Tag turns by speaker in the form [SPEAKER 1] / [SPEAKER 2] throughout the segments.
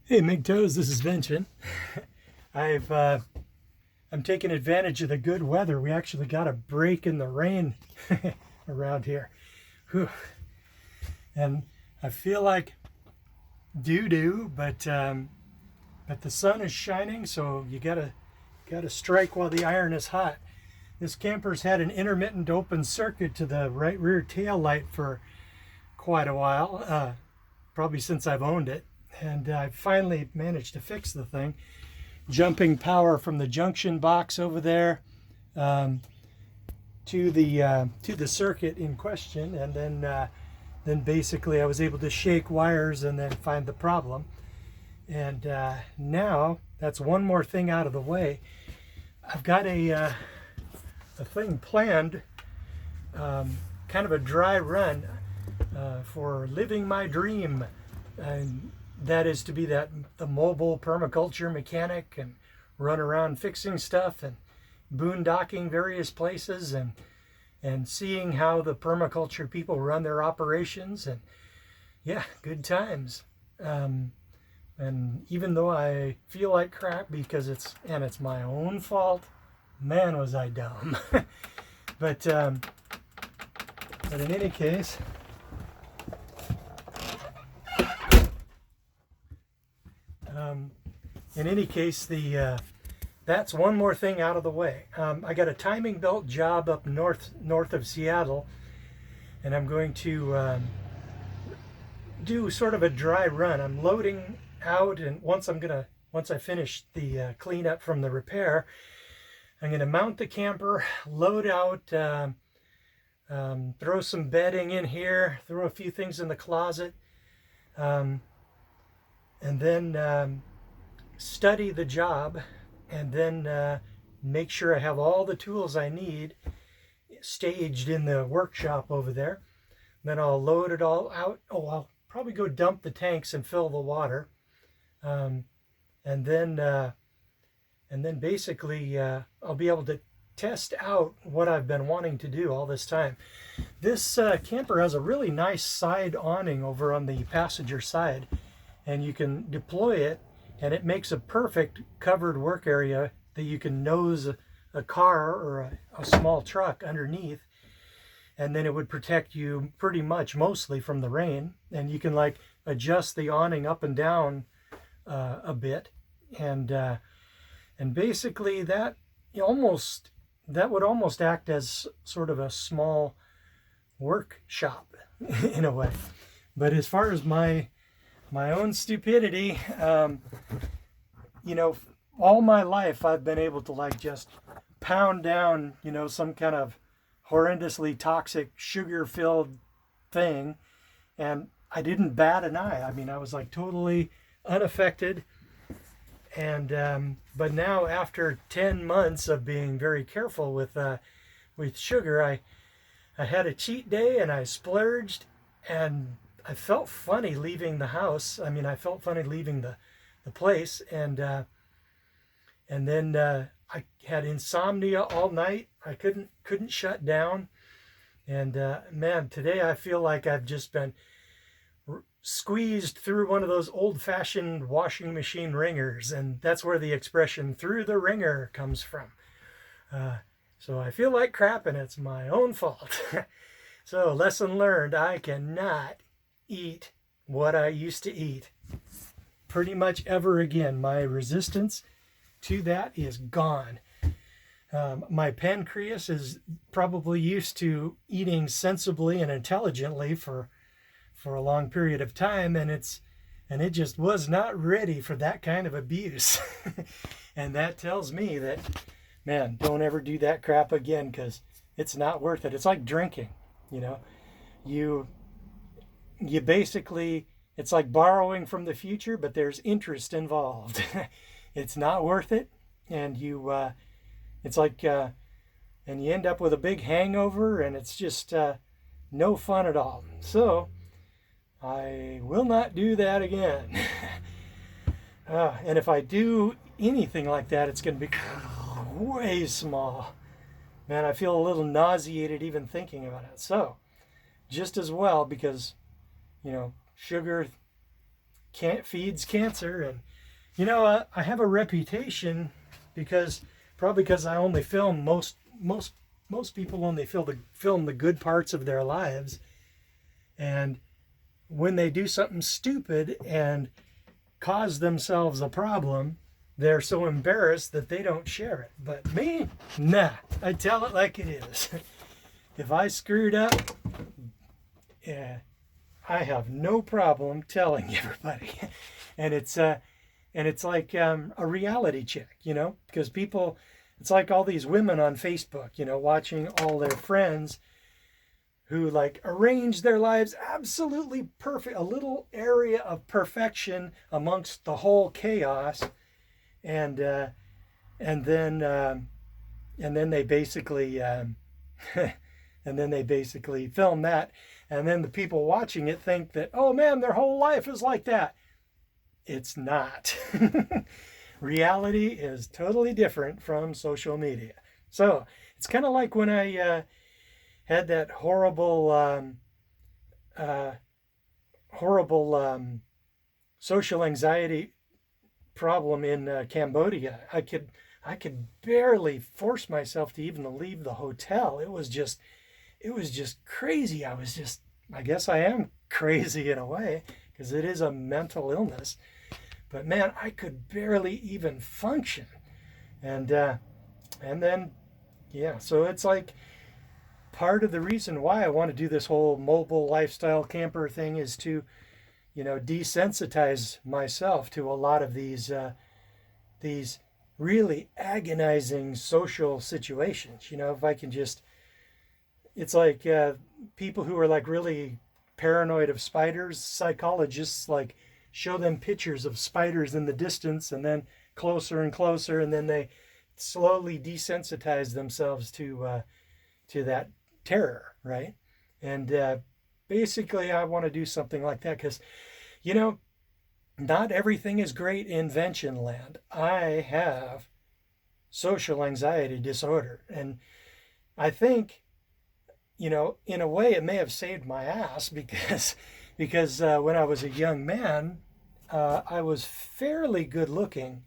[SPEAKER 1] Hey, MGTOWs, this is Vincent. I've I'm taking advantage of the good weather. We actually got a break in the rain around here. Whew. And I feel like doo-doo, but the sun is shining, so you gotta strike while the iron is hot. This camper's had an intermittent open circuit to the right rear tail light for quite a while, probably since I've owned it. And I finally managed to fix the thing. Jumping power from the junction box over there um, to the circuit in question, and then basically I was able to shake wires and then find the problem. And now that's one more thing out of the way. I've got a thing planned, kind of a dry run for living my dream, and that is to be the mobile permaculture mechanic and run around fixing stuff and boondocking various places and seeing how the permaculture people run their operations, and yeah, good times. And even though I feel like crap because it's my own fault, man, was I dumb. but um, but in any case, um, the that's one more thing out of the way. I got a timing belt job up north of Seattle, and I'm going to do sort of a dry run. I'm loading out, and once I finish the cleanup from the repair, I'm gonna mount the camper, load out, throw some bedding in here, throw a few things in the closet, um, and then study the job, and then make sure I have all the tools I need staged in the workshop over there. Then I'll load it all out. Oh, I'll probably go dump the tanks and fill the water, um, and then basically I'll be able to test out what I've been wanting to do all this time. This camper has a really nice side awning over on the passenger side, and you can deploy it, and it makes a perfect covered work area that you can nose a car or a small truck underneath, and then it would protect you pretty much mostly from the rain, and you can like adjust the awning up and down a bit, and basically that would almost act as sort of a small workshop in a way. But as far as my own stupidity, you know, all my life I've been able to like just pound down, some kind of horrendously toxic sugar filled thing, and I didn't bat an eye. I mean, I was like totally unaffected. And but now, after 10 months of being very careful with sugar, I had a cheat day and I splurged, and I felt funny leaving the house. I mean, I felt funny leaving the place, and then I had insomnia all night. I couldn't shut down, and man, today I feel like I've just been squeezed through one of those old-fashioned washing machine wringers, and that's where the expression "through the wringer" comes from. So I feel like crap, and it's my own fault. So lesson learned: I cannot eat what I used to eat pretty much ever again. My resistance to that is gone. My pancreas is probably used to eating sensibly and intelligently for a long period of time, and it just was not ready for that kind of abuse. And that tells me that, man, don't ever do that crap again, because it's not worth it. It's like drinking, you you basically, it's like borrowing from the future, but there's interest involved. It's not worth it, and it's like and you end up with a big hangover, and it's just no fun at all. So I will not do that again. And if I do anything like that, it's going to be way small. Man, I feel a little nauseated even thinking about it. So, just as well, because, sugar feeds cancer. And I have a reputation probably because I only film most people only film the good parts of their lives, and when they do something stupid and cause themselves a problem, they're so embarrassed that they don't share it. But me, nah, I tell it like it is. If I screwed up, yeah, I have no problem telling everybody. And it's like a reality check, because people, it's like all these women on Facebook, watching all their friends who like arrange their lives absolutely perfect, a little area of perfection amongst the whole chaos, and then they basically and then they basically film that, and then the people watching it think that, oh man, their whole life is like that. It's not. Reality is totally different from social media. So it's kind of like when I had that horrible social anxiety problem in Cambodia. I could barely force myself to even leave the hotel. It was just crazy. I guess I am crazy in a way, because it is a mental illness. But man, I could barely even function. And then, yeah, so it's like part of the reason why I want to do this whole mobile lifestyle camper thing is to, desensitize myself to a lot of these really agonizing social situations. If I can just, it's like people who are like really paranoid of spiders, psychologists like show them pictures of spiders in the distance and then closer and closer, and then they slowly desensitize themselves to that terror, right? And basically I want to do something like that, because not everything is great in invention land. I have social anxiety disorder, and I think in a way it may have saved my ass, because when I was a young man, I was fairly good looking,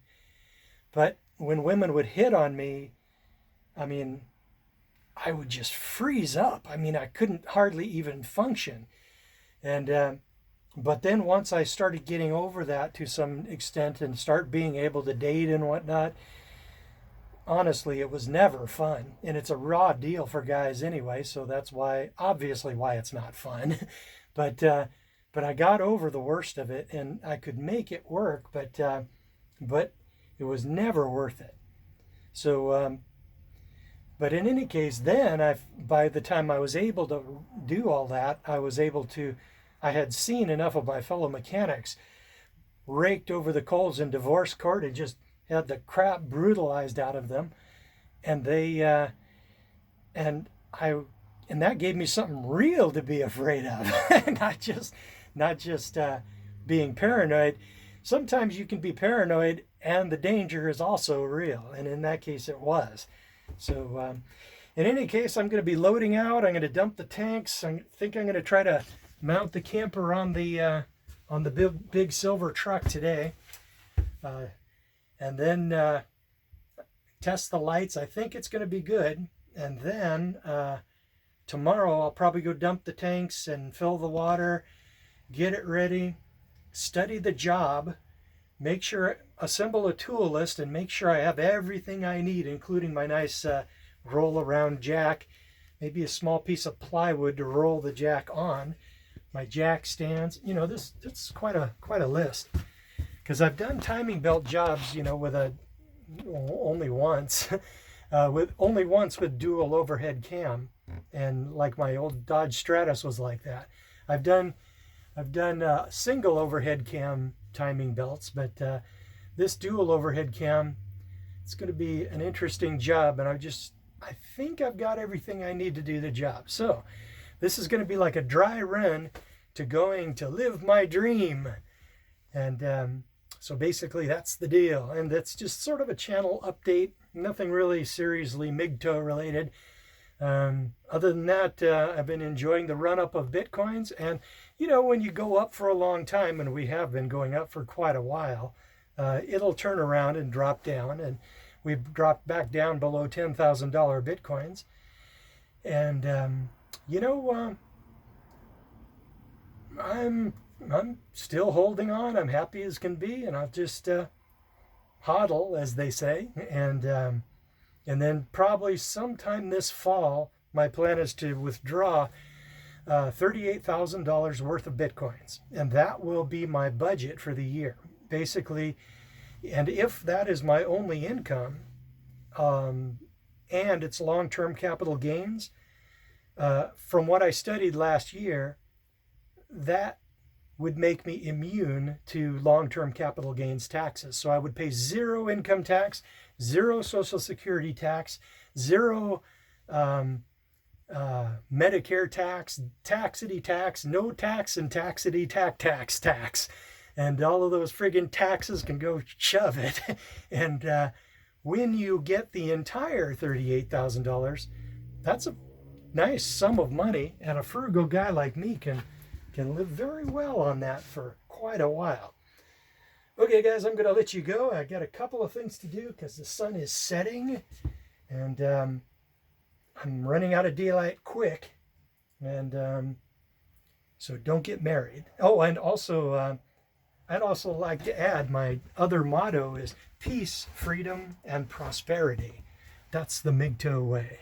[SPEAKER 1] but when women would hit on me, I mean, I would just freeze up. I mean, I couldn't hardly even function. And but then once I started getting over that to some extent and start being able to date and whatnot, honestly, it was never fun. And it's a raw deal for guys anyway, so that's obviously why it's not fun. But I got over the worst of it, and I could make it work, but it was never worth it. So, but in any case, then by the time I was able to do all that, I had seen enough of my fellow mechanics raked over the coals in divorce court and just had the crap brutalized out of them, and and that gave me something real to be afraid of, not just being paranoid. Sometimes you can be paranoid and the danger is also real, and in that case it was. So in any case, I'm going to be loading out. I'm going to dump the tanks. I think I'm going to try to mount the camper on the big silver truck today, and then test the lights. I think it's going to be good, and then tomorrow I'll probably go dump the tanks and fill the water, get it ready, study the job, assemble a tool list, and make sure I have everything I need, including my nice roll around jack, maybe a small piece of plywood to roll the jack on, my jack stands. This quite a list, because I've done timing belt jobs, with only once with dual overhead cam, and like my old Dodge Stratus was like that. I've done single overhead cam timing belts, but this dual overhead cam, it's going to be an interesting job, and I think I've got everything I need to do the job. So this is going to be like a dry run to going to live my dream. And so basically that's the deal. And that's just sort of a channel update, nothing really seriously MGTOW related, Other than that, I've been enjoying the run up of Bitcoins. And, you know, when you go up for a long time, and we have been going up for quite a while, it'll turn around and drop down. And we've dropped back down below $10,000 Bitcoins. And, you know, I'm still holding on. I'm happy as can be. And I'll just hodl, as they say. And then probably sometime this fall, my plan is to withdraw $38,000 worth of Bitcoins. And that will be my budget for the year. Basically, and if that is my only income, and it's long-term capital gains, from what I studied last year, that would make me immune to long-term capital gains taxes. So I would pay zero income tax, zero Social Security tax, zero Medicare tax, taxity tax, no tax, and taxity tax. And all of those friggin' taxes can go shove it. And when you get the entire $38,000, that's a nice sum of money, and a frugal guy like me can live very well on that for quite a while. Okay, guys, I'm going to let you go. I got a couple of things to do because the sun is setting, and I'm running out of daylight quick. And so don't get married. Oh, and also, I'd also like to add my other motto is peace, freedom, and prosperity. That's the MGTOW way.